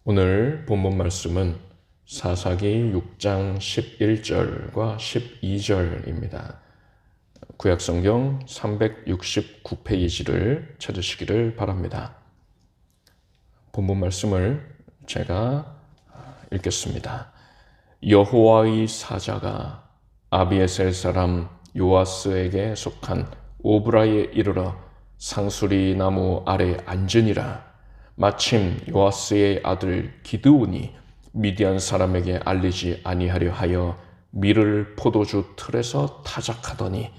오늘 본문 말씀은 사사기 6장 11절과 12절입니다. 구약성경 369페이지를 찾으시기를 바랍니다. 본문 말씀을 제가 읽겠습니다. 여호와의 사자가 아비에셀 사람 요아스에게 속한 오브라에 이르러 상수리 나무 아래 앉으니라. 마침 요아스의 아들 기드온이 미디안 사람에게 알리지 아니하려 하여 밀을 포도주 틀에서 타작하더니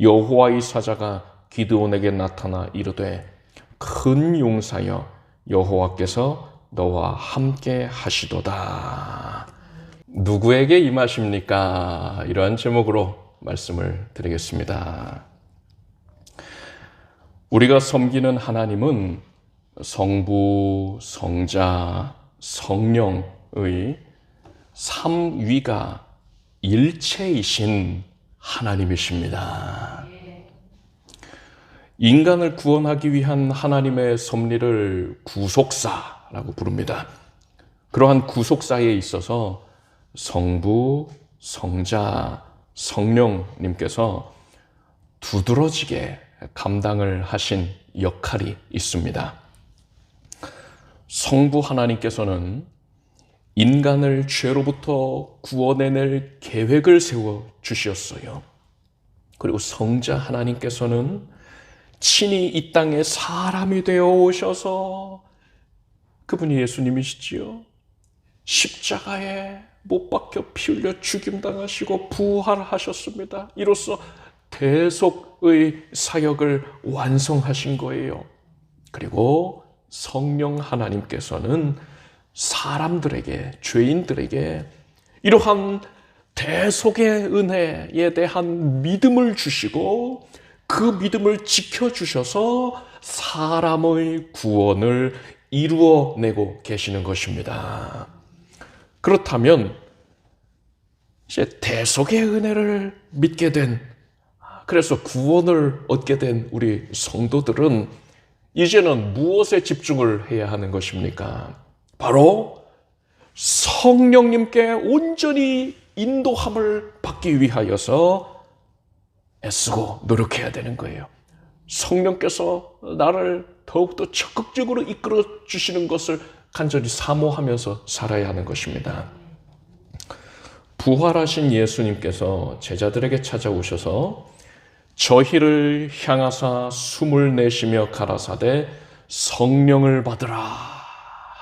여호와의 사자가 기드온에게 나타나 이르되 큰 용사여 여호와께서 너와 함께 하시도다. 누구에게 임하십니까? 이러한 제목으로 말씀을 드리겠습니다. 우리가 섬기는 하나님은 성부, 성자, 성령의 삼위가 일체이신 하나님이십니다. 인간을 구원하기 위한 하나님의 섭리를 구속사라고 부릅니다. 그러한 구속사에 있어서 성부, 성자, 성령님께서 두드러지게 감당을 하신 역할이 있습니다. 성부 하나님께서는 인간을 죄로부터 구원해낼 계획을 세워 주셨어요. 그리고 성자 하나님께서는 친히 이 땅에 사람이 되어 오셔서 그분이 예수님이시지요. 십자가에 못 박혀 피 흘려 죽임당하시고 부활하셨습니다. 이로써 대속의 사역을 완성하신 거예요. 그리고 성령 하나님께서는 사람들에게, 죄인들에게 이러한 대속의 은혜에 대한 믿음을 주시고 그 믿음을 지켜주셔서 사람의 구원을 이루어내고 계시는 것입니다. 그렇다면 이제 대속의 은혜를 믿게 된, 그래서 구원을 얻게 된 우리 성도들은 이제는 무엇에 집중을 해야 하는 것입니까? 바로 성령님께 온전히 인도함을 받기 위하여서 애쓰고 노력해야 되는 거예요. 성령께서 나를 더욱더 적극적으로 이끌어 주시는 것을 간절히 사모하면서 살아야 하는 것입니다. 부활하신 예수님께서 제자들에게 찾아오셔서 저희를 향하사 숨을 내쉬며 가라사대 성령을 받으라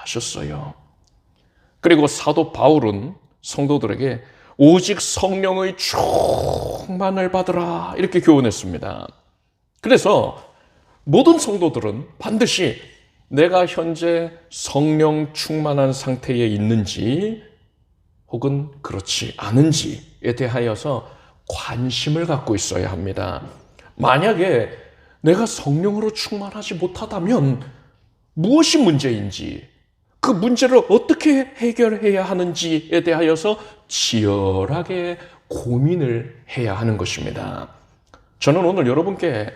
하셨어요. 그리고 사도 바울은 성도들에게 오직 성령의 충만을 받으라 이렇게 교훈했습니다. 그래서 모든 성도들은 반드시 내가 현재 성령 충만한 상태에 있는지 혹은 그렇지 않은지에 대하여서 관심을 갖고 있어야 합니다. 만약에 내가 성령으로 충만하지 못하다면 무엇이 문제인지, 그 문제를 어떻게 해결해야 하는지에 대하여서 치열하게 고민을 해야 하는 것입니다. 저는 오늘 여러분께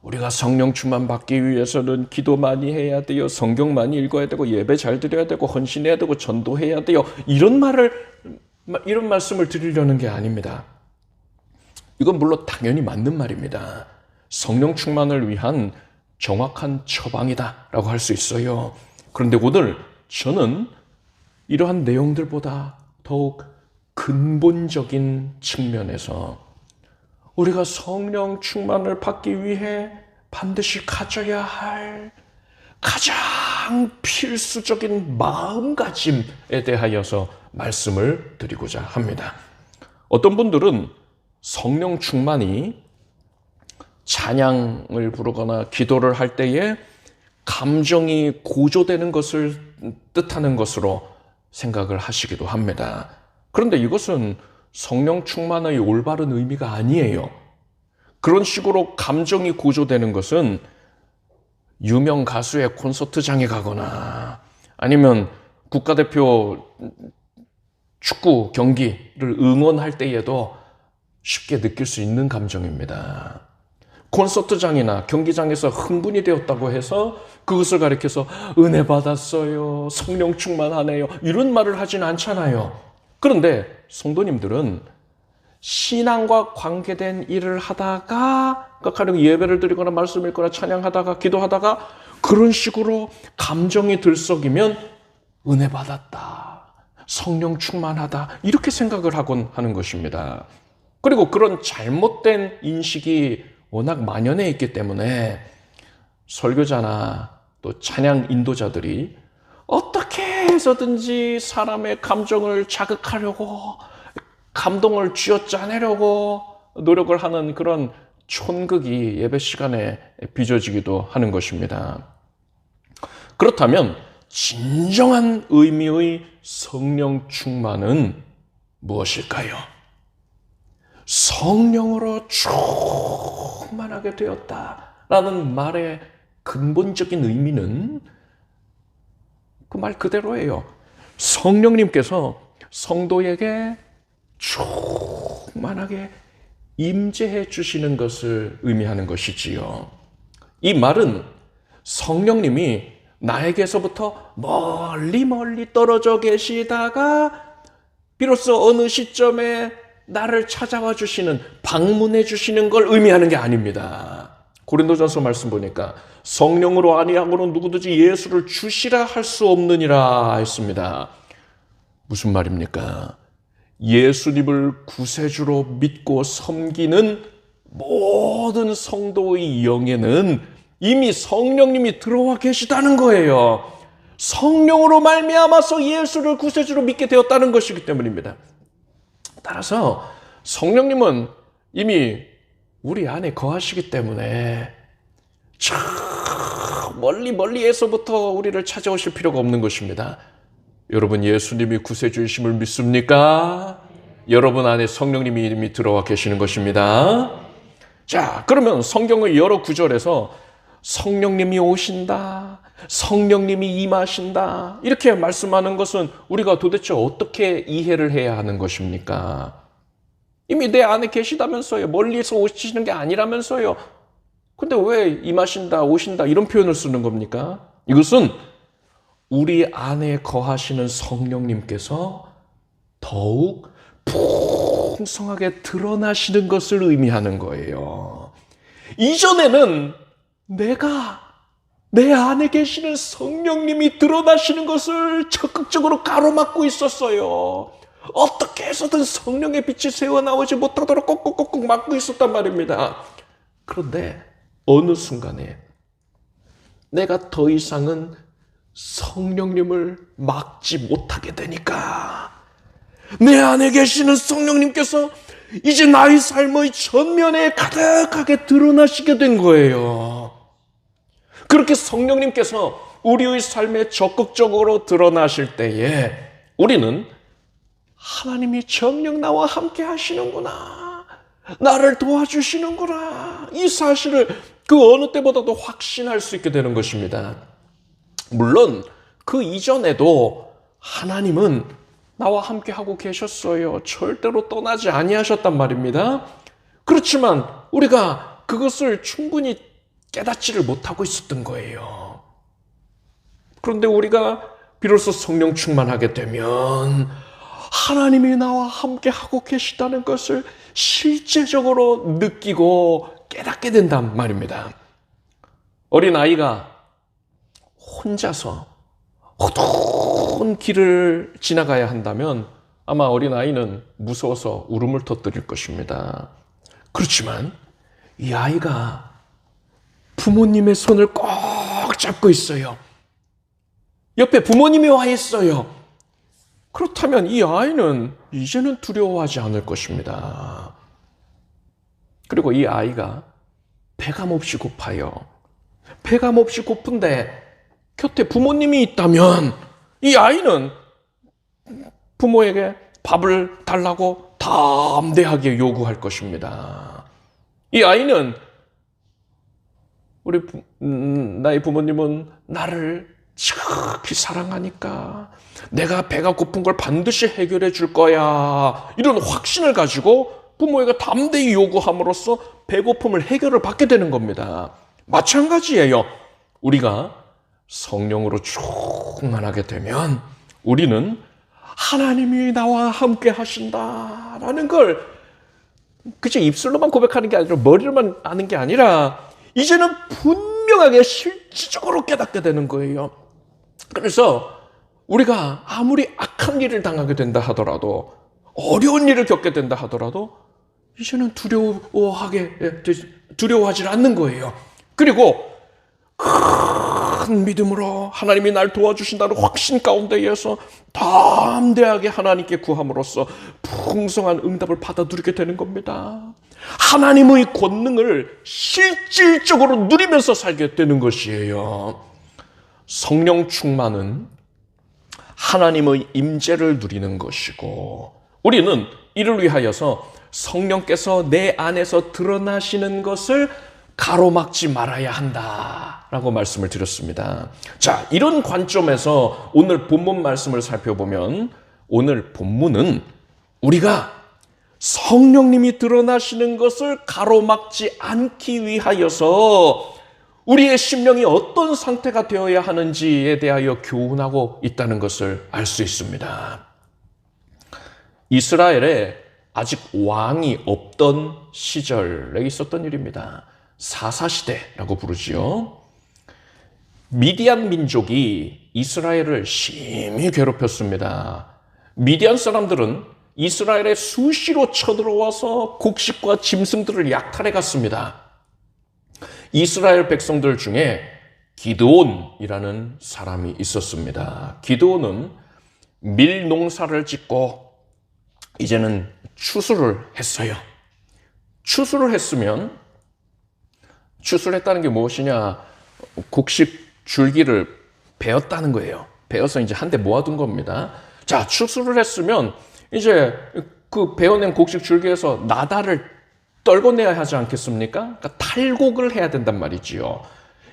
우리가 성령 충만 받기 위해서는 기도 많이 해야 돼요, 성경 많이 읽어야 되고, 예배 잘 드려야 되고, 헌신해야 되고, 전도해야 돼요, 이런 말씀을 드리려는 게 아닙니다. 이건 물론 당연히 맞는 말입니다. 성령 충만을 위한 정확한 처방이다라고 할 수 있어요. 그런데 오늘 저는 이러한 내용들보다 더욱 근본적인 측면에서 우리가 성령 충만을 받기 위해 반드시 가져야 할 가장 필수적인 마음가짐에 대하여서 말씀을 드리고자 합니다. 어떤 분들은 성령 충만이 찬양을 부르거나 기도를 할 때에 감정이 고조되는 것을 뜻하는 것으로 생각을 하시기도 합니다. 그런데 이것은 성령 충만의 올바른 의미가 아니에요. 그런 식으로 감정이 고조되는 것은 유명 가수의 콘서트장에 가거나 아니면 국가대표 축구 경기를 응원할 때에도 쉽게 느낄 수 있는 감정입니다. 콘서트장이나 경기장에서 흥분이 되었다고 해서 그것을 가리켜서 은혜 받았어요, 성령 충만하네요, 이런 말을 하진 않잖아요. 그런데 성도님들은 신앙과 관계된 일을 하다가, 가령 예배를 드리거나 말씀 읽거나 찬양하다가 기도하다가 그런 식으로 감정이 들썩이면 은혜 받았다, 성령 충만하다, 이렇게 생각을 하곤 하는 것입니다. 그리고 그런 잘못된 인식이 워낙 만연해 있기 때문에 설교자나 또 찬양 인도자들이 어떻게 해서든지 사람의 감정을 자극하려고, 감동을 쥐어짜내려고 노력을 하는 그런 촌극이 예배 시간에 빚어지기도 하는 것입니다. 그렇다면 진정한 의미의 성령 충만은 무엇일까요? 성령으로 충만하게 되었다라는 말의 근본적인 의미는 그 말 그대로예요. 성령님께서 성도에게 충만하게 임재해 주시는 것을 의미하는 것이지요. 이 말은 성령님이 나에게서부터 멀리 멀리 떨어져 계시다가 비로소 어느 시점에 나를 찾아와 주시는, 방문해 주시는 걸 의미하는 게 아닙니다. 고린도전서 말씀 보니까 성령으로 아니하고는 누구든지 예수를 주시라 할 수 없느니라 했습니다. 무슨 말입니까? 예수님을 구세주로 믿고 섬기는 모든 성도의 영에는 이미 성령님이 들어와 계시다는 거예요. 성령으로 말미암아서 예수를 구세주로 믿게 되었다는 것이기 때문입니다. 따라서 성령님은 이미 우리 안에 거하시기 때문에 저 멀리에서부터 우리를 찾아오실 필요가 없는 것입니다. 여러분, 예수님이 구세주이심을 믿습니까? 여러분 안에 성령님이 이미 들어와 계시는 것입니다. 자, 그러면 성경의 여러 구절에서 성령님이 오신다, 성령님이 임하신다, 이렇게 말씀하는 것은 우리가 도대체 어떻게 이해를 해야 하는 것입니까? 이미 내 안에 계시다면서요. 멀리서 오시는 게 아니라면서요. 근데 왜 임하신다, 오신다 이런 표현을 쓰는 겁니까? 이것은 우리 안에 거하시는 성령님께서 더욱 풍성하게 드러나시는 것을 의미하는 거예요. 이전에는 내가 내 안에 계시는 성령님이 드러나시는 것을 적극적으로 가로막고 있었어요. 어떻게 해서든 성령의 빛이 새어나오지 못하도록 꼭꼭꼭꼭 막고 있었단 말입니다. 그런데 어느 순간에 내가 더 이상은 성령님을 막지 못하게 되니까 내 안에 계시는 성령님께서 이제 나의 삶의 전면에 가득하게 드러나시게 된 거예요. 그렇게 성령님께서 우리의 삶에 적극적으로 드러나실 때에 우리는 하나님이 정녕 나와 함께 하시는구나, 나를 도와주시는구나, 이 사실을 그 어느 때보다도 확신할 수 있게 되는 것입니다. 물론 그 이전에도 하나님은 나와 함께 하고 계셨어요. 절대로 떠나지 아니하셨단 말입니다. 그렇지만 우리가 그것을 충분히 깨닫지를 못하고 있었던 거예요. 그런데 우리가 비로소 성령 충만하게 되면 하나님이 나와 함께 하고 계시다는 것을 실제적으로 느끼고 깨닫게 된단 말입니다. 어린아이가 혼자서 어두운 길을 지나가야 한다면 아마 어린아이는 무서워서 울음을 터뜨릴 것입니다. 그렇지만 이 아이가 부모님의 손을 꼭 잡고 있어요. 옆에 부모님이 와 있어요. 그렇다면 이 아이는 이제는 두려워하지 않을 것입니다. 그리고 이 아이가 배가 몹시 고파요. 배가 몹시 고픈데 곁에 부모님이 있다면 이 아이는 부모에게 밥을 달라고 담대하게 요구할 것입니다. 이 아이는 나의 부모님은 나를 지극히 사랑하니까 내가 배가 고픈 걸 반드시 해결해 줄 거야, 이런 확신을 가지고 부모에게 담대히 요구함으로써 배고픔을 해결을 받게 되는 겁니다. 마찬가지예요. 우리가 성령으로 충만하게 되면 우리는 하나님이 나와 함께 하신다라는 걸 그저 입술로만 고백하는 게 아니라 머리로만 아는 게 아니라 이제는 분명하게 실질적으로 깨닫게 되는 거예요. 그래서 우리가 아무리 악한 일을 당하게 된다 하더라도 어려운 일을 겪게 된다 하더라도 이제는 두려워하지 않는 거예요. 그리고 큰 믿음으로 하나님이 날 도와주신다는 확신 가운데에서 담대하게 하나님께 구함으로써 풍성한 응답을 받아 누리게 되는 겁니다. 하나님의 권능을 실질적으로 누리면서 살게 되는 것이에요. 성령 충만은 하나님의 임재를 누리는 것이고 우리는 이를 위하여서 성령께서 내 안에서 드러나시는 것을 가로막지 말아야 한다라고 말씀을 드렸습니다. 자, 이런 관점에서 오늘 본문 말씀을 살펴보면 오늘 본문은 우리가 성령님이 드러나시는 것을 가로막지 않기 위하여서 우리의 심령이 어떤 상태가 되어야 하는지에 대하여 교훈하고 있다는 것을 알 수 있습니다. 이스라엘에 아직 왕이 없던 시절에 있었던 일입니다. 사사시대라고 부르지요. 미디안 민족이 이스라엘을 심히 괴롭혔습니다. 미디안 사람들은 이스라엘에 수시로 쳐들어와서 곡식과 짐승들을 약탈해 갔습니다. 이스라엘 백성들 중에 기드온이라는 사람이 있었습니다. 기드온은 밀 농사를 짓고 이제는 추수를 했어요. 추수를 했으면 추수를 했다는 게 무엇이냐? 곡식 줄기를 베었다는 거예요. 베어서 이제 한 대 모아둔 겁니다. 자, 추수를 했으면 이제 그 베어낸 곡식 줄기에서 나다를 떨궈내야 하지 않겠습니까? 그러니까 탈곡을 해야 된단 말이지요.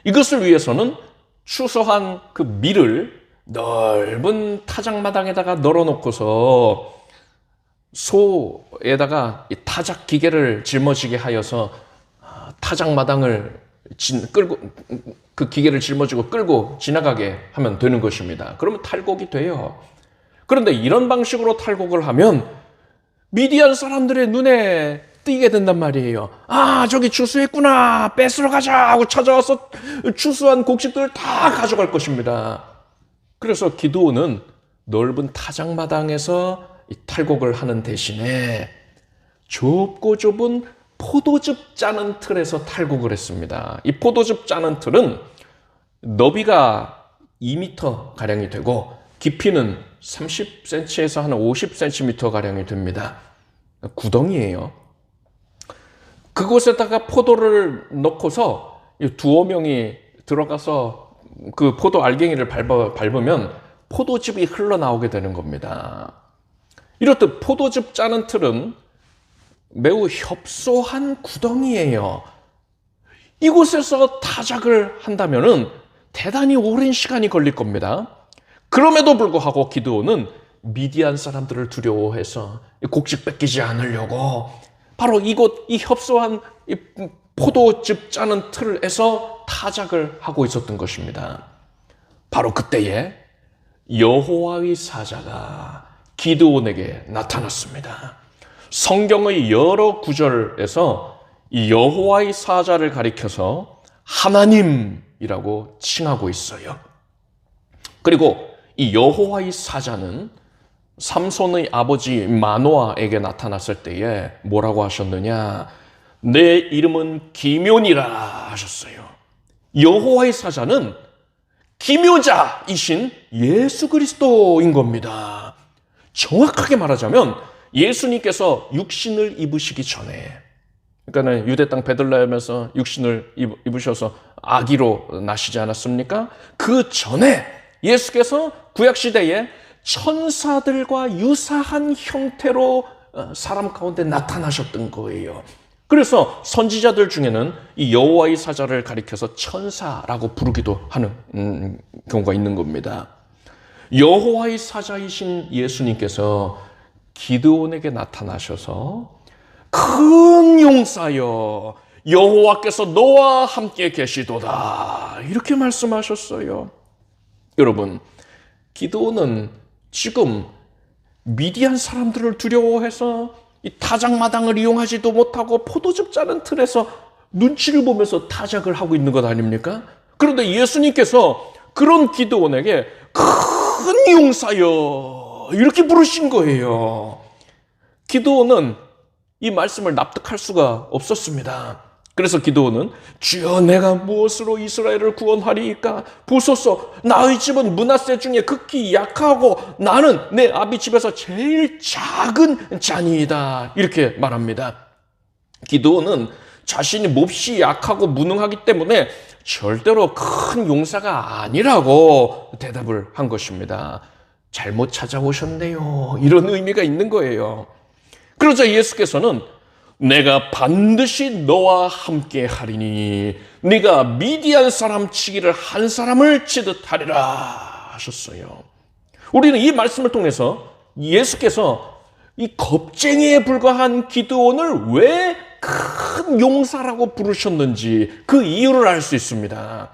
이것을 위해서는 추수한 그 밀을 넓은 타작마당에다가 널어놓고서 소에다가 타작 기계를 짊어지게 하여서 타작마당을 끌고 그 기계를 짊어지고 끌고 지나가게 하면 되는 것입니다. 그러면 탈곡이 돼요. 그런데 이런 방식으로 탈곡을 하면 미디안 사람들의 눈에 띄게 된단 말이에요. 아, 저기 추수했구나. 뺏으러 가자 하고 찾아와서 추수한 곡식들을 다 가져갈 것입니다. 그래서 기드온은 넓은 타작마당에서 이 탈곡을 하는 대신에 좁고 좁은 포도즙 짜는 틀에서 탈곡을 했습니다. 이 포도즙 짜는 틀은 너비가 2m 가량이 되고 깊이는 30cm에서 한 50cm 가량이 됩니다. 구덩이에요. 그곳에다가 포도를 넣고서 두어 명이 들어가서 그 포도 알갱이를 밟으면 포도즙이 흘러나오게 되는 겁니다. 이렇듯 포도즙 짜는 틀은 매우 협소한 구덩이에요. 이곳에서 타작을 한다면은 대단히 오랜 시간이 걸릴 겁니다. 그럼에도 불구하고 기드온은 미디안 사람들을 두려워해서 곡식 뺏기지 않으려고 바로 이곳 이 협소한 이 포도즙 짜는 틀에서 타작을 하고 있었던 것입니다. 바로 그때에 여호와의 사자가 기드온에게 나타났습니다. 성경의 여러 구절에서 이 여호와의 사자를 가리켜서 하나님이라고 칭하고 있어요. 그리고 이 여호와의 사자는 삼손의 아버지 마노아에게 나타났을 때에 뭐라고 하셨느냐? 내 이름은 기묘니라 하셨어요. 여호와의 사자는 기묘자이신 예수 그리스도인 겁니다. 정확하게 말하자면 예수님께서 육신을 입으시기 전에, 그러니까 유대 땅 베들레헴에서 육신을 입으셔서 아기로 나시지 않았습니까? 그 전에 예수께서 구약시대에 천사들과 유사한 형태로 사람 가운데 나타나셨던 거예요. 그래서 선지자들 중에는 이 여호와의 사자를 가리켜서 천사라고 부르기도 하는 경우가 있는 겁니다. 여호와의 사자이신 예수님께서 기드온에게 나타나셔서 큰 용사여, 여호와께서 너와 함께 계시도다. 이렇게 말씀하셨어요. 여러분, 기드온은 지금 미디안 사람들을 두려워해서 이 타작마당을 이용하지도 못하고 포도즙 짜는 틀에서 눈치를 보면서 타작을 하고 있는 것 아닙니까? 그런데 예수님께서 그런 기드온에게 큰 용사여 이렇게 부르신 거예요. 기드온은 이 말씀을 납득할 수가 없었습니다. 그래서 기드온은 주여 내가 무엇으로 이스라엘을 구원하리이까? 보소서 나의 집은 므낫세 중에 극히 약하고 나는 내 아비 집에서 제일 작은 자니이다. 이렇게 말합니다. 기드온은 자신이 몹시 약하고 무능하기 때문에 절대로 큰 용사가 아니라고 대답을 한 것입니다. 잘못 찾아오셨네요. 이런 의미가 있는 거예요. 그러자 예수께서는 내가 반드시 너와 함께 하리니 네가 미디안 사람 치기를 한 사람을 치듯 하리라 하셨어요. 우리는 이 말씀을 통해서 예수께서 이 겁쟁이에 불과한 기드온을 왜 큰 용사라고 부르셨는지 그 이유를 알 수 있습니다.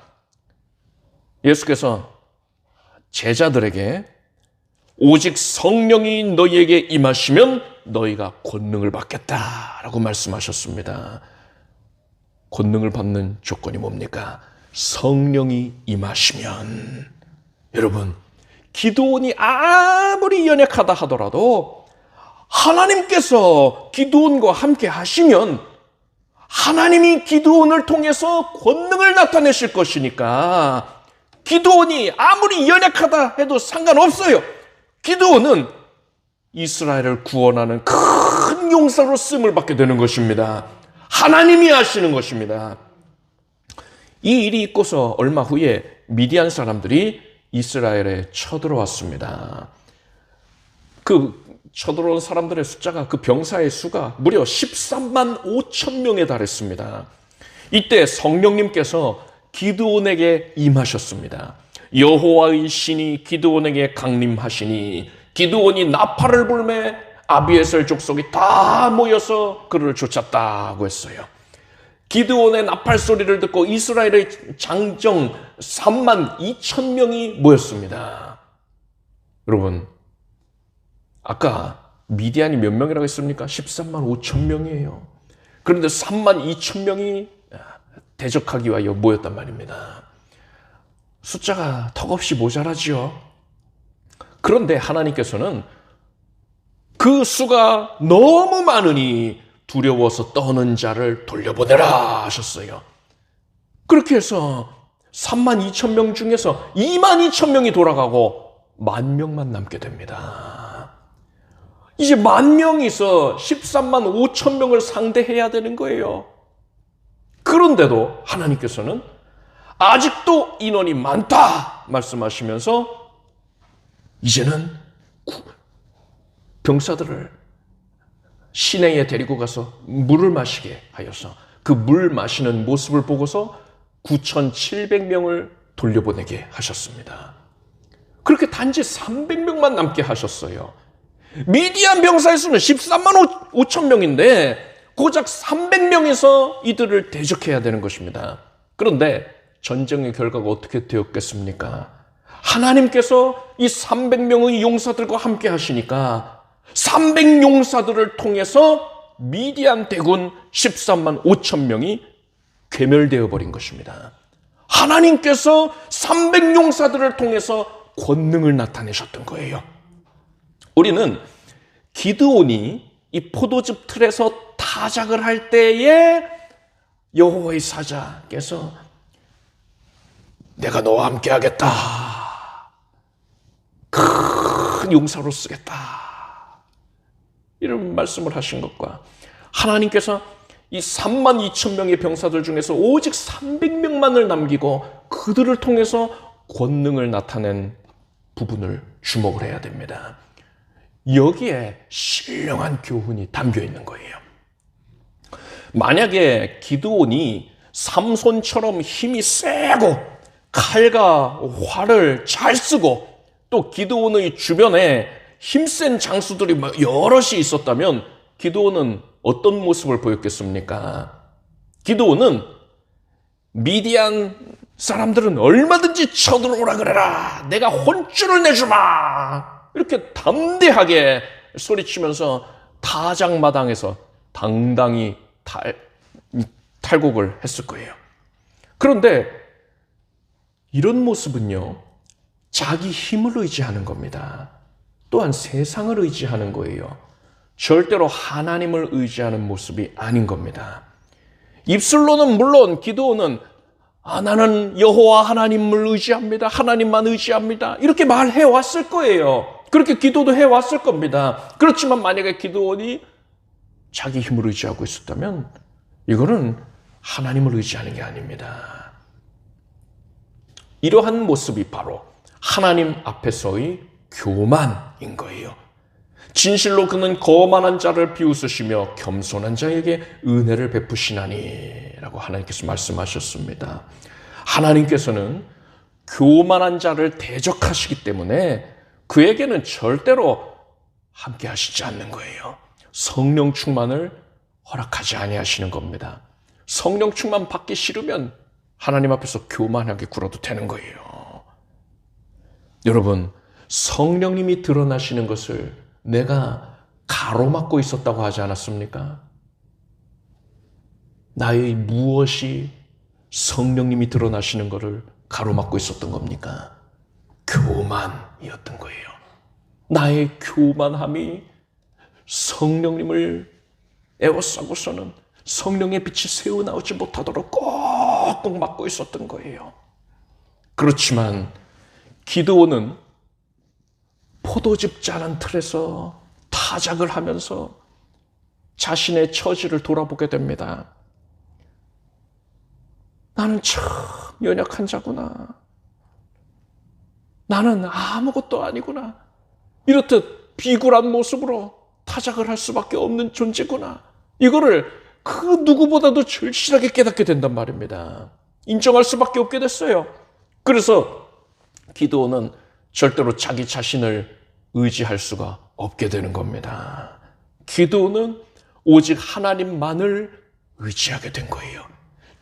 예수께서 제자들에게 오직 성령이 너희에게 임하시면 너희가 권능을 받겠다라고 말씀하셨습니다. 권능을 받는 조건이 뭡니까? 성령이 임하시면. 여러분, 기드온이 아무리 연약하다 하더라도 하나님께서 기드온과 함께 하시면 하나님이 기드온을 통해서 권능을 나타내실 것이니까 기드온이 아무리 연약하다 해도 상관없어요. 기드온은 이스라엘을 구원하는 큰 용사로 쓰임을 받게 되는 것입니다. 하나님이 하시는 것입니다. 이 일이 있고서 얼마 후에 미디안 사람들이 이스라엘에 쳐들어왔습니다. 그 쳐들어온 사람들의 숫자가 그 병사의 수가 무려 13만 5천 명에 달했습니다. 이때 성령님께서 기드온에게 임하셨습니다. 여호와의 신이 기드온에게 강림하시니 기드온이 나팔을 불매 아비에셀 족속이 다 모여서 그를 쫓았다고 했어요. 기드온의 나팔 소리를 듣고 이스라엘의 장정 3만 2천 명이 모였습니다. 여러분, 아까 미디안이 몇 명이라고 했습니까? 13만 5천 명이에요. 그런데 3만 2천 명이 대적하기 위하여 모였단 말입니다. 숫자가 턱없이 모자라지요. 그런데 하나님께서는 그 수가 너무 많으니 두려워서 떠는 자를 돌려보내라 하셨어요. 그렇게 해서 3만 2천 명 중에서 2만 2천 명이 돌아가고 10,000명만 남게 됩니다. 이제 10,000명이서 13만 5천 명을 상대해야 되는 거예요. 그런데도 하나님께서는 아직도 인원이 많다 말씀하시면서 이제는 병사들을 시내에 데리고 가서 물을 마시게 하여서 그 물 마시는 모습을 보고서 9,700명을 돌려보내게 하셨습니다. 그렇게 단지 300명만 남게 하셨어요. 미디안 병사의 수는 13만 5천 명인데 고작 300명에서 이들을 대적해야 되는 것입니다. 그런데 전쟁의 결과가 어떻게 되었겠습니까? 하나님께서 이 300명의 용사들과 함께 하시니까 300용사들을 통해서 미디안 대군 13만 5천 명이 괴멸되어 버린 것입니다. 하나님께서 300용사들을 통해서 권능을 나타내셨던 거예요. 우리는 기드온이 이 포도즙 틀에서 타작을 할 때에 여호와의 사자께서 내가 너와 함께 하겠다. 큰 용사로 쓰겠다. 이런 말씀을 하신 것과 하나님께서 이 3만 2천 명의 병사들 중에서 오직 300명만을 남기고 그들을 통해서 권능을 나타낸 부분을 주목을 해야 됩니다. 여기에 신령한 교훈이 담겨 있는 거예요. 만약에 기드온이 삼손처럼 힘이 세고 칼과 활을 잘 쓰고 또 기드온의 주변에 힘센 장수들이 여럿이 있었다면 기드온은 어떤 모습을 보였겠습니까? 기드온은 미디안 사람들은 얼마든지 쳐들어오라 그래라. 내가 혼쭐을 내주마. 이렇게 담대하게 소리치면서 타작마당에서 당당히 탈곡을 했을 거예요. 그런데 이런 모습은요, 자기 힘을 의지하는 겁니다. 또한 세상을 의지하는 거예요. 절대로 하나님을 의지하는 모습이 아닌 겁니다. 입술로는 물론 기드온은 나는 여호와 하나님을 의지합니다. 하나님만 의지합니다. 이렇게 말해 왔을 거예요. 그렇게 기도도 해 왔을 겁니다. 그렇지만 만약에 기드온이 자기 힘을 의지하고 있었다면 이거는 하나님을 의지하는 게 아닙니다. 이러한 모습이 바로 하나님 앞에서의 교만인 거예요. 진실로 그는 거만한 자를 비웃으시며 겸손한 자에게 은혜를 베푸시나니 라고 하나님께서 말씀하셨습니다. 하나님께서는 교만한 자를 대적하시기 때문에 그에게는 절대로 함께 하시지 않는 거예요. 성령 충만을 허락하지 아니하시는 겁니다. 성령 충만 받기 싫으면 하나님 앞에서 교만하게 굴어도 되는 거예요. 여러분, 성령님이 드러나시는 것을 내가 가로막고 있었다고 하지 않았습니까? 나의 무엇이 성령님이 드러나시는 것을 가로막고 있었던 겁니까? 교만이었던 거예요. 나의 교만함이 성령님을 에워싸고서는 성령의 빛이 새어나오지 못하도록 꼭꼭 막고 있었던 거예요. 그렇지만 기드온은 포도즙 짜는 틀에서 타작을 하면서 자신의 처지를 돌아보게 됩니다. 나는 참 연약한 자구나. 나는 아무것도 아니구나. 이렇듯 비굴한 모습으로 타작을 할 수밖에 없는 존재구나. 이거를 그 누구보다도 절실하게 깨닫게 된단 말입니다. 인정할 수밖에 없게 됐어요. 그래서 기드온은 절대로 자기 자신을 의지할 수가 없게 되는 겁니다. 기드온은 오직 하나님만을 의지하게 된 거예요.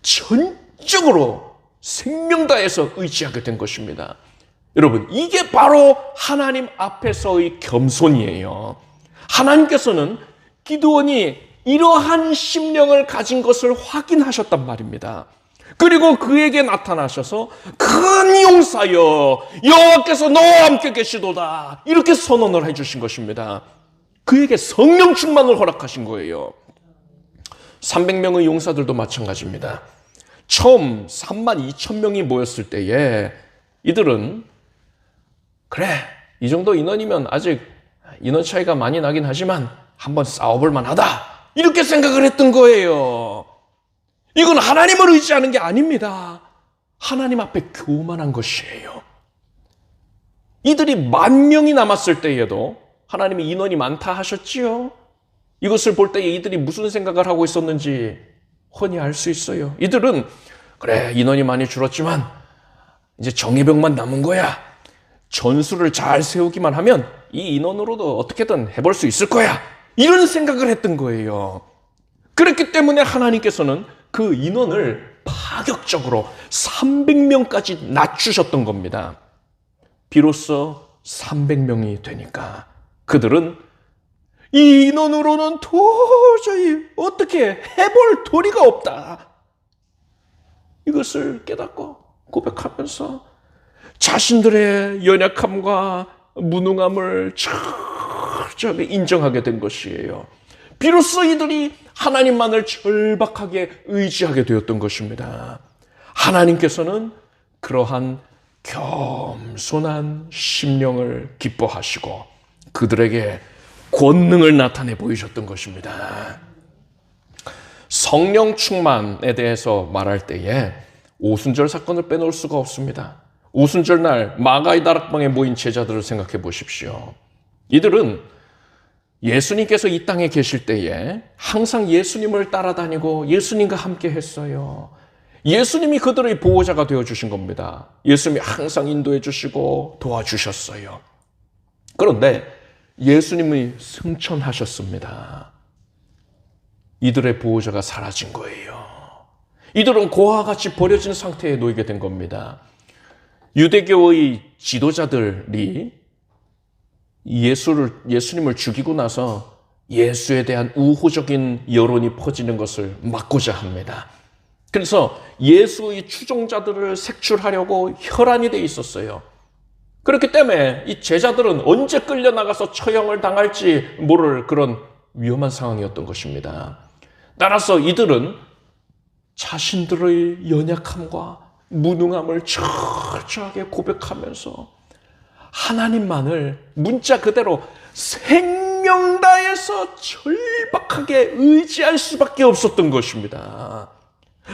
전적으로 생명 다해서 의지하게 된 것입니다. 여러분, 이게 바로 하나님 앞에서의 겸손이에요. 하나님께서는 기드온이 이러한 심령을 가진 것을 확인하셨단 말입니다. 그리고 그에게 나타나셔서 큰 용사여 여호와께서 너와 함께 계시도다 이렇게 선언을 해주신 것입니다. 그에게 성령 충만을 허락하신 거예요. 300명의 용사들도 마찬가지입니다. 처음 32,000명이 모였을 때에 이들은 그래, 이 정도 인원이면 아직 인원 차이가 많이 나긴 하지만 한번 싸워볼 만하다 이렇게 생각을 했던 거예요. 이건 하나님을 의지하는 게 아닙니다. 하나님 앞에 교만한 것이에요. 이들이 10,000명이 남았을 때에도 하나님이 인원이 많다 하셨지요. 이것을 볼 때에 이들이 무슨 생각을 하고 있었는지 훤히 알 수 있어요. 이들은 그래, 인원이 많이 줄었지만 이제 정예병만 남은 거야. 전술을 잘 세우기만 하면 이 인원으로도 어떻게든 해볼 수 있을 거야. 이런 생각을 했던 거예요. 그렇기 때문에 하나님께서는 그 인원을 파격적으로 300명까지 낮추셨던 겁니다. 비로소 300명이 되니까 그들은 이 인원으로는 도저히 어떻게 해볼 도리가 없다. 이것을 깨닫고 고백하면서 자신들의 연약함과 무능함을 철저하게 인정하게 된 것이에요. 비로소 이들이 하나님만을 절박하게 의지하게 되었던 것입니다. 하나님께서는 그러한 겸손한 심령을 기뻐하시고 그들에게 권능을 나타내 보이셨던 것입니다. 성령 충만에 대해서 말할 때에 오순절 사건을 빼놓을 수가 없습니다. 오순절 날 마가의 다락방에 모인 제자들을 생각해 보십시오. 이들은 예수님께서 이 땅에 계실 때에 항상 예수님을 따라다니고 예수님과 함께 했어요. 예수님이 그들의 보호자가 되어주신 겁니다. 예수님이 항상 인도해 주시고 도와주셨어요. 그런데 예수님이 승천하셨습니다. 이들의 보호자가 사라진 거예요. 이들은 고아와 같이 버려진 상태에 놓이게 된 겁니다. 유대교의 지도자들이 예수님을 죽이고 나서 예수에 대한 우호적인 여론이 퍼지는 것을 막고자 합니다. 그래서 예수의 추종자들을 색출하려고 혈안이 돼 있었어요. 그렇기 때문에 이 제자들은 언제 끌려나가서 처형을 당할지 모를 그런 위험한 상황이었던 것입니다. 따라서 이들은 자신들의 연약함과 무능함을 철저하게 고백하면서 하나님만을 문자 그대로 생명 다해서 절박하게 의지할 수밖에 없었던 것입니다.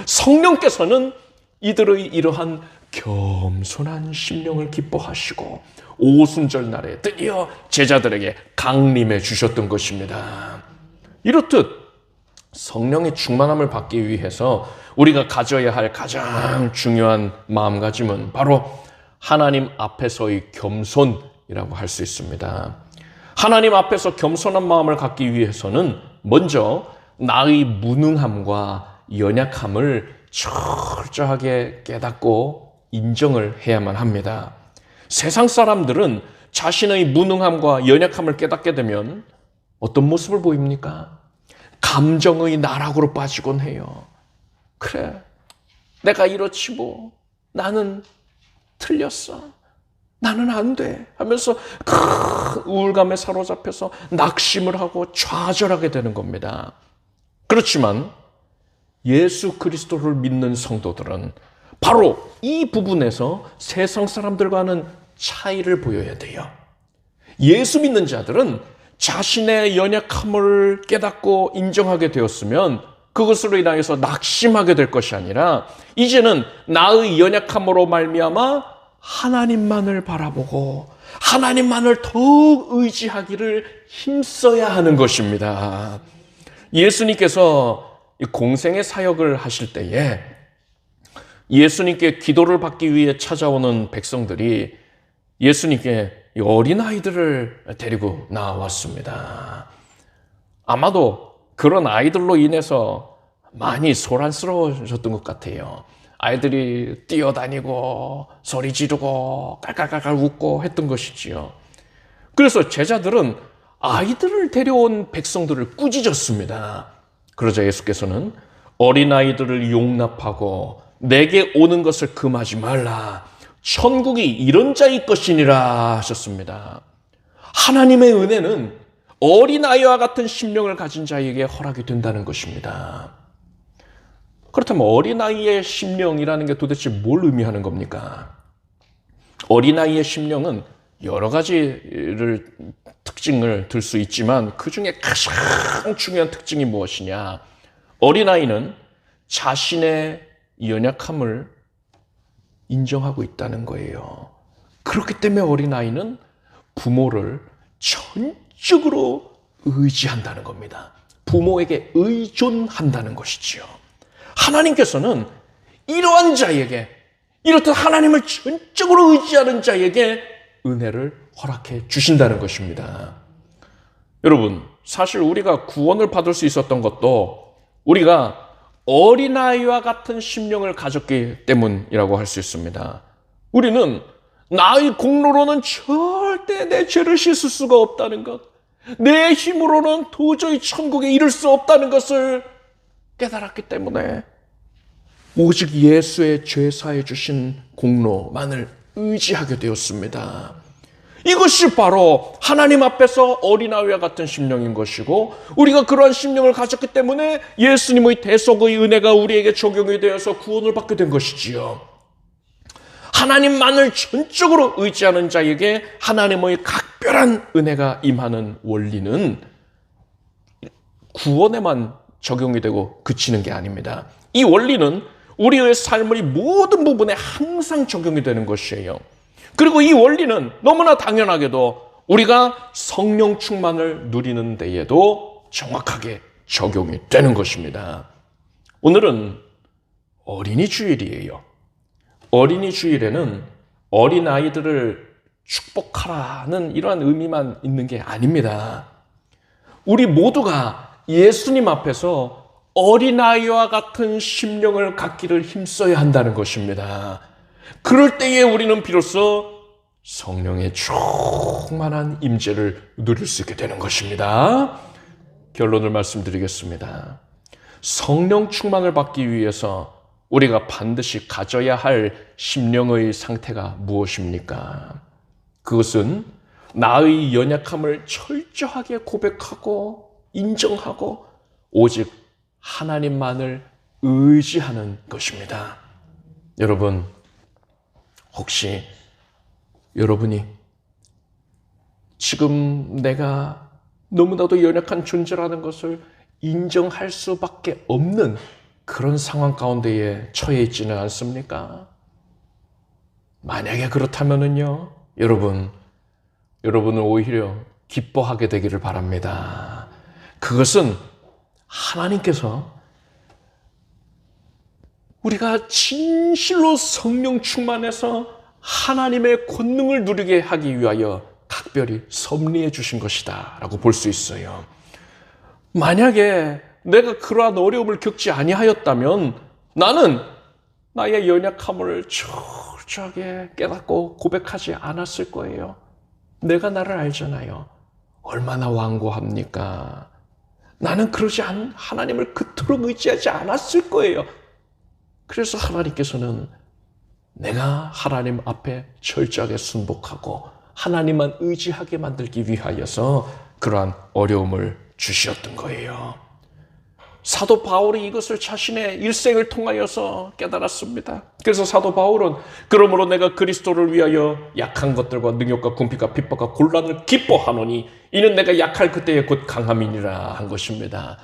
성령께서는 이들의 이러한 겸손한 심령을 기뻐하시고 오순절 날에 드디어 제자들에게 강림해 주셨던 것입니다. 이렇듯 성령의 충만함을 받기 위해서 우리가 가져야 할 가장 중요한 마음가짐은 바로 하나님 앞에서의 겸손이라고 할 수 있습니다. 하나님 앞에서 겸손한 마음을 갖기 위해서는 먼저 나의 무능함과 연약함을 철저하게 깨닫고 인정을 해야만 합니다. 세상 사람들은 자신의 무능함과 연약함을 깨닫게 되면 어떤 모습을 보입니까? 감정의 나락으로 빠지곤 해요. 그래, 내가 이렇지 뭐. 나는 틀렸어. 나는 안 돼. 하면서 큰 우울감에 사로잡혀서 낙심을 하고 좌절하게 되는 겁니다. 그렇지만 예수 그리스도를 믿는 성도들은 바로 이 부분에서 세상 사람들과는 차이를 보여야 돼요. 예수 믿는 자들은 자신의 연약함을 깨닫고 인정하게 되었으면 그것으로 인하여서 낙심하게 될 것이 아니라 이제는 나의 연약함으로 말미암아 하나님만을 바라보고 하나님만을 더욱 의지하기를 힘써야 하는 것입니다. 예수님께서 공생의 사역을 하실 때에 예수님께 기도를 받기 위해 찾아오는 백성들이 예수님께 어린아이들을 데리고 나왔습니다. 아마도 그런 아이들로 인해서 많이 소란스러워졌던 것 같아요. 아이들이 뛰어다니고 소리 지르고 깔깔깔깔 웃고 했던 것이지요. 그래서 제자들은 아이들을 데려온 백성들을 꾸짖었습니다. 그러자 예수께서는 어린아이들을 용납하고 내게 오는 것을 금하지 말라. 천국이 이런 자의 것이니라 하셨습니다. 하나님의 은혜는 어린아이와 같은 심령을 가진 자에게 허락이 된다는 것입니다. 그렇다면 어린아이의 심령이라는 게 도대체 뭘 의미하는 겁니까? 어린아이의 심령은 여러 가지를 특징을 들 수 있지만 그 중에 가장 중요한 특징이 무엇이냐? 어린아이는 자신의 연약함을 인정하고 있다는 거예요. 그렇기 때문에 어린아이는 부모를 전적으로 의지한다는 겁니다. 부모에게 의존한다는 것이지요. 하나님께서는 이러한 자에게, 이렇듯 하나님을 전적으로 의지하는 자에게 은혜를 허락해 주신다는 것입니다. 여러분, 사실 우리가 구원을 받을 수 있었던 것도 우리가 어린아이와 같은 심령을 가졌기 때문이라고 할 수 있습니다. 우리는 나의 공로로는 절대 내 죄를 씻을 수가 없다는 것, 내 힘으로는 도저히 천국에 이를 수 없다는 것을 깨달았기 때문에 오직 예수의 죄 사해 주신 공로만을 의지하게 되었습니다. 이것이 바로 하나님 앞에서 어린아이와 같은 심령인 것이고 우리가 그러한 심령을 가졌기 때문에 예수님의 대속의 은혜가 우리에게 적용이 되어서 구원을 받게 된 것이지요. 하나님만을 전적으로 의지하는 자에게 하나님의 각별한 은혜가 임하는 원리는 구원에만 적용이 되고 그치는 게 아닙니다. 이 원리는 우리의 삶의 모든 부분에 항상 적용이 되는 것이에요. 그리고 이 원리는 너무나 당연하게도 우리가 성령 충만을 누리는 데에도 정확하게 적용이 되는 것입니다. 오늘은 어린이 주일이에요. 어린이 주일에는 어린아이들을 축복하라는 이러한 의미만 있는 게 아닙니다. 우리 모두가 예수님 앞에서 어린아이와 같은 심령을 갖기를 힘써야 한다는 것입니다. 그럴 때에 우리는 비로소 성령의 충만한 임재를 누릴 수 있게 되는 것입니다. 결론을 말씀드리겠습니다. 성령 충만을 받기 위해서 우리가 반드시 가져야 할 심령의 상태가 무엇입니까? 그것은 나의 연약함을 철저하게 고백하고 인정하고 오직 하나님만을 의지하는 것입니다. 여러분, 혹시 여러분이 지금 내가 너무나도 연약한 존재라는 것을 인정할 수밖에 없는 그런 상황 가운데에 처해 있지는 않습니까? 만약에 그렇다면은요, 여러분은 오히려 기뻐하게 되기를 바랍니다. 그것은 하나님께서 우리가 진실로 성령 충만해서 하나님의 권능을 누리게 하기 위하여 각별히 섭리해 주신 것이다 라고 볼 수 있어요. 만약에 내가 그러한 어려움을 겪지 아니하였다면 나는 나의 연약함을 철저하게 깨닫고 고백하지 않았을 거예요. 내가 나를 알잖아요. 얼마나 완고합니까? 나는 그러지 않은 하나님을 그토록 의지하지 않았을 거예요. 그래서 하나님께서는 내가 하나님 앞에 철저하게 순복하고 하나님만 의지하게 만들기 위하여서 그러한 어려움을 주셨던 거예요. 사도 바울이 이것을 자신의 일생을 통하여서 깨달았습니다. 그래서 사도 바울은 그러므로 내가 그리스도를 위하여 약한 것들과 능욕과 궁핍과 핍박과 곤란을 기뻐하노니 이는 내가 약할 그때에 곧 강함이니라 한 것입니다.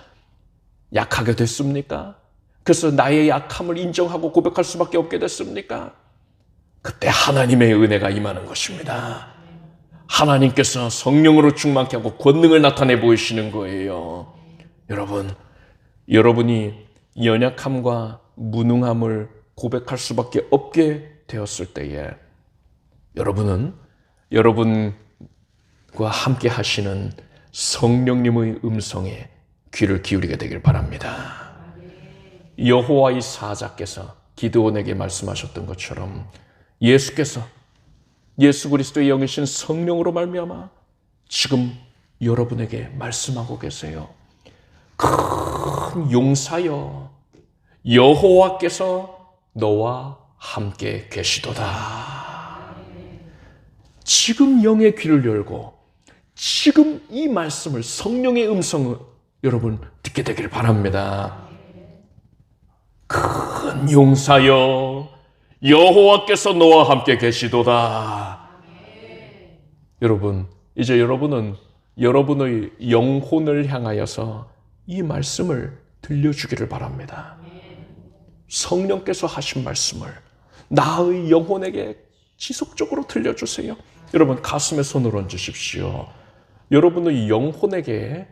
약하게 됐습니까? 그래서 나의 약함을 인정하고 고백할 수밖에 없게 됐습니까? 그때 하나님의 은혜가 임하는 것입니다. 하나님께서 성령으로 충만케 하고 권능을 나타내 보이시는 거예요. 여러분이 연약함과 무능함을 고백할 수밖에 없게 되었을 때에 여러분은 여러분과 함께 하시는 성령님의 음성에 귀를 기울이게 되길 바랍니다. 여호와의 사자께서 기드온에게 말씀하셨던 것처럼 예수께서 예수 그리스도의 영이신 성령으로 말미암아 지금 여러분에게 말씀하고 계세요. 큰 용사여, 여호와께서 너와 함께 계시도다. 지금 영의 귀를 열고 지금 이 말씀을, 성령의 음성을 여러분 듣게 되길 바랍니다. 큰 용사여, 여호와께서 너와 함께 계시도다. 여러분, 이제 여러분은 여러분의 영혼을 향하여서 이 말씀을 들려주기를 바랍니다. 성령께서 하신 말씀을 나의 영혼에게 지속적으로 들려주세요. 여러분, 가슴에 손을 얹으십시오. 여러분의 영혼에게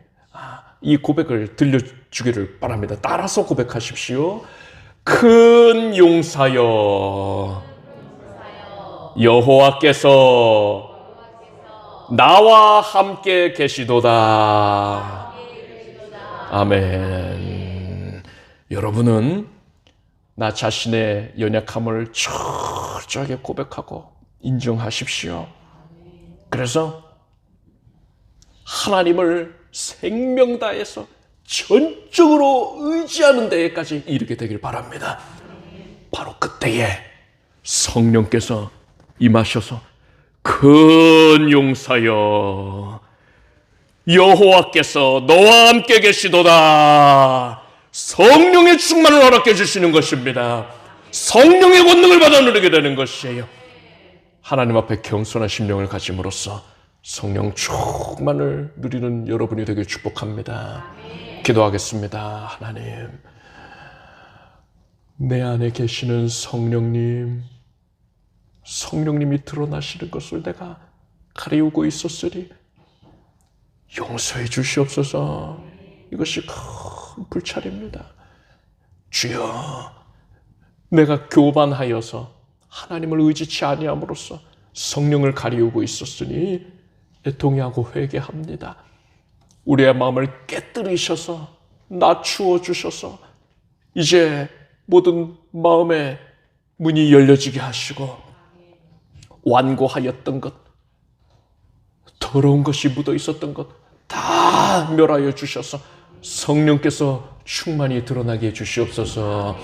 이 고백을 들려주기를 바랍니다. 따라서 고백하십시오. 큰 용사여, 여호와께서 나와 함께 계시도다. 아멘. 여러분은 나 자신의 연약함을 철저하게 고백하고 인정하십시오. 그래서 하나님을 생명 다해서 전적으로 의지하는 데까지 이르게 되길 바랍니다. 바로 그때에 성령께서 임하셔서 큰 용사여, 여호와께서 너와 함께 계시도다. 성령의 충만을 허락해 주시는 것입니다. 성령의 권능을 받아 누리게 되는 것이에요. 하나님 앞에 겸손한 심령을 가짐으로써 성령 충만을 누리는 여러분이 되길 축복합니다. 기도하겠습니다. 하나님, 내 안에 계시는 성령님이 드러나시는 것을 내가 가리우고 있었으니 용서해 주시옵소서. 이것이 큰 불찰입니다. 주여, 내가 교만하여서 하나님을 의지치 아니함으로써 성령을 가리우고 있었으니 애통해하고 회개합니다. 우리의 마음을 깨뜨리셔서 낮추어 주셔서 이제 모든 마음의 문이 열려지게 하시고 완고하였던 것, 더러운 것이 묻어 있었던 것 다 멸하여 주셔서 성령께서 충만히 드러나게 해 주시옵소서.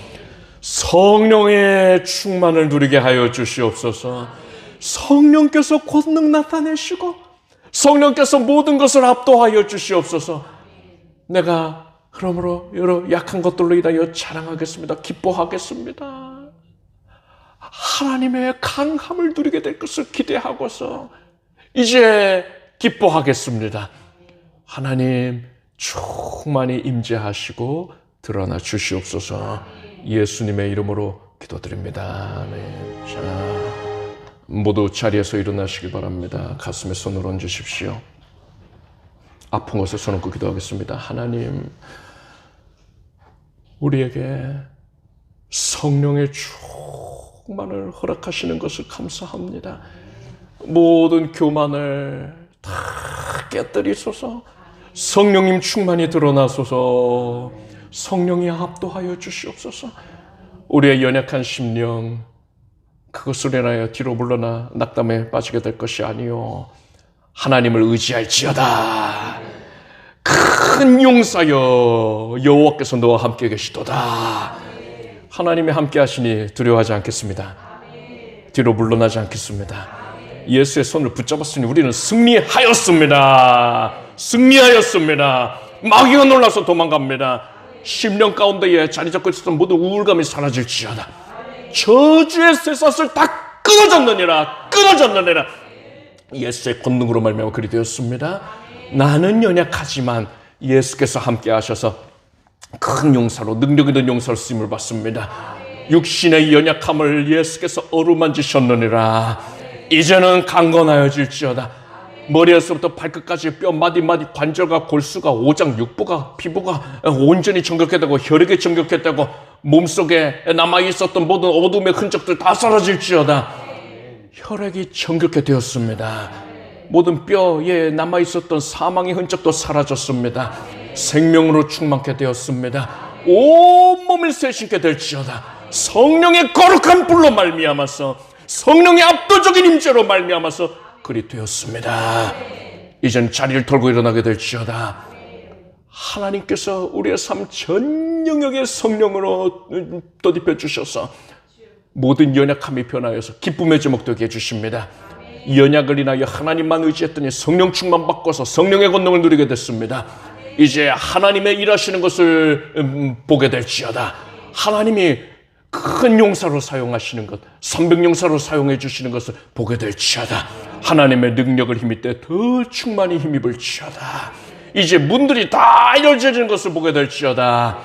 성령의 충만을 누리게 하여 주시옵소서. 성령께서 권능 나타내시고 성령께서 모든 것을 압도하여 주시옵소서. 내가 그러므로 여러 약한 것들로 인하여 자랑하겠습니다. 기뻐하겠습니다. 하나님의 강함을 누리게 될 것을 기대하고서 이제 기뻐하겠습니다. 하나님 충만히 임재하시고 드러나 주시옵소서. 예수님의 이름으로 기도드립니다. 아멘. 자, 모두 자리에서 일어나시기 바랍니다. 가슴에 손을 얹으십시오. 아픈 곳에 손 얹고 기도하겠습니다. 하나님, 우리에게 성령의 충만을 허락하시는 것을 감사합니다. 모든 교만을 다 깨뜨리소서. 성령님 충만히 드러나소서. 성령이 압도하여 주시옵소서. 우리의 연약한 심령, 그것을 인하여 뒤로 물러나 낙담에 빠지게 될 것이 아니요 하나님을 의지할지어다. 큰 용사여, 여호와께서 너와 함께 계시도다. 하나님이 함께 하시니 두려워하지 않겠습니다. 뒤로 물러나지 않겠습니다. 예수의 손을 붙잡았으니 우리는 승리하였습니다. 승리하였습니다. 마귀가 놀라서 도망갑니다. 심령 가운데에 자리 잡고 있었던 모든 우울감이 사라질지어다. 저주의 쇠사슬 다 끊어졌느니라. 끊어졌느니라. 예수의 권능으로 말미암아 그리 되었습니다. 나는 연약하지만 예수께서 함께 하셔서 큰 용사로, 능력 있는 용사로 쓰임을 받습니다. 육신의 연약함을 예수께서 어루만지셨느니라. 이제는 강건하여질지어다. 머리에서부터 발끝까지 뼈 마디마디 관절과 골수가 오장 육부가 피부가 온전히 정결케 되고 혈액이 정결케 되고 몸속에 남아있었던 모든 어둠의 흔적들 다 사라질지어다. 혈액이 정결케 되었습니다. 모든 뼈에 남아있었던 사망의 흔적도 사라졌습니다. 생명으로 충만케 되었습니다. 온몸을 쇄신케 될지어다. 성령의 거룩한 불로 말미암아서, 성령의 압도적인 임재로 말미암아서 그리 되었습니다. 이젠 자리를 털고 일어나게 될지어다. 하나님께서 우리의 삶 전 영역의 성령으로 덧입혀 주셔서 모든 연약함이 변하여서 기쁨의 제목 되게 해주십니다. 연약을 인하여 하나님만 의지했더니 성령 충만 받고서 성령의 권능을 누리게 됐습니다. 이제 하나님의 일하시는 것을 보게 될지어다. 하나님이 큰 용사로 사용하시는 것, 300용사로 사용해 주시는 것을 보게 될지어다. 하나님의 능력을 힘입 때 더 충만히 힘입을지어다. 이제 문들이 다 열려지는 것을 보게 될지어다.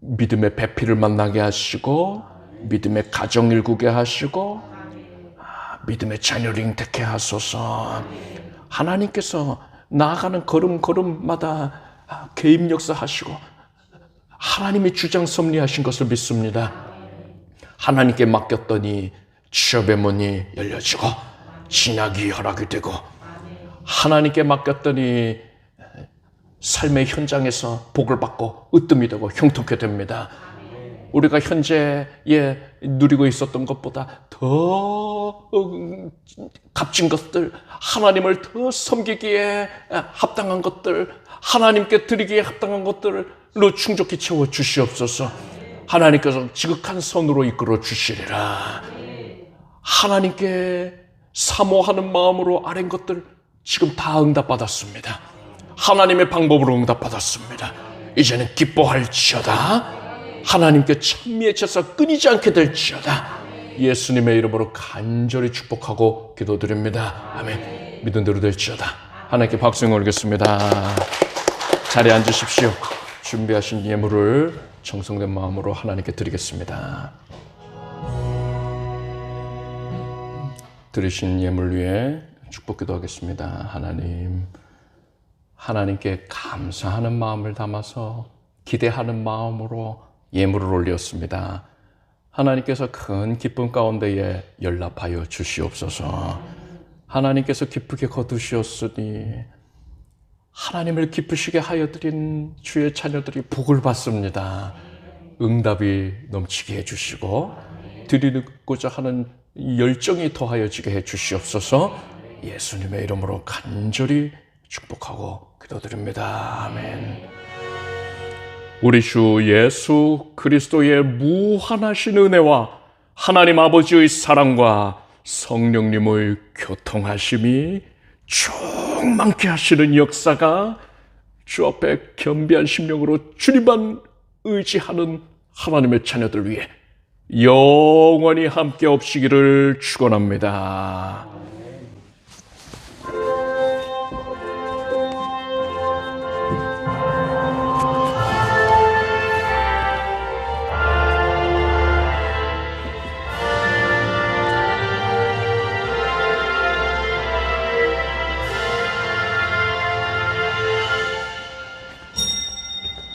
믿음의 배필을 만나게 하시고, 믿음의 가정 일구게 하시고, 믿음의 자녀를 잉태케 하소서. 하나님께서 나아가는 걸음걸음마다 개입 역사하시고 하나님의 주장 섭리하신 것을 믿습니다. 하나님께 맡겼더니 취업의 문이 열려지고 진학이 허락이 되고, 하나님께 맡겼더니 삶의 현장에서 복을 받고 으뜸이 되고 형통케 됩니다. 우리가 현재에 누리고 있었던 것보다 더 값진 것들, 하나님을 더 섬기기에 합당한 것들, 하나님께 드리기에 합당한 것들로 충족히 채워 주시옵소서. 하나님께서 지극한 선으로 이끌어 주시리라. 하나님께 사모하는 마음으로 아랜 것들 지금 다 응답받았습니다. 하나님의 방법으로 응답받았습니다. 이제는 기뻐할지어다. 하나님께 찬미의 제사 끊이지 않게 될지어다. 예수님의 이름으로 간절히 축복하고 기도드립니다. 아멘. 믿은 대로 될지어다. 하나님께 박수 올리겠습니다. 자리에 앉으십시오. 준비하신 예물을 정성된 마음으로 하나님께 드리겠습니다. 드리신 예물 위에 축복 기도하겠습니다. 하나님, 하나님께 감사하는 마음을 담아서 기대하는 마음으로 예물을 올렸습니다. 하나님께서 큰 기쁨 가운데에 연락하여 주시옵소서. 하나님께서 기쁘게 거두시었으니 하나님을 기쁘시게 하여 드린 주의 자녀들이 복을 받습니다. 응답이 넘치게 해주시고 드리고자 하는 열정이 더하여지게 해주시옵소서. 예수님의 이름으로 간절히 축복하고 기도드립니다. 아멘. 우리 주 예수 그리스도의 무한하신 은혜와 하나님 아버지의 사랑과 성령님의 교통하심이 충만케 하시는 역사가 주 앞에 겸비한 심령으로 주님만 의지하는 하나님의 자녀들 위해 영원히 함께 없시기를 축원합니다.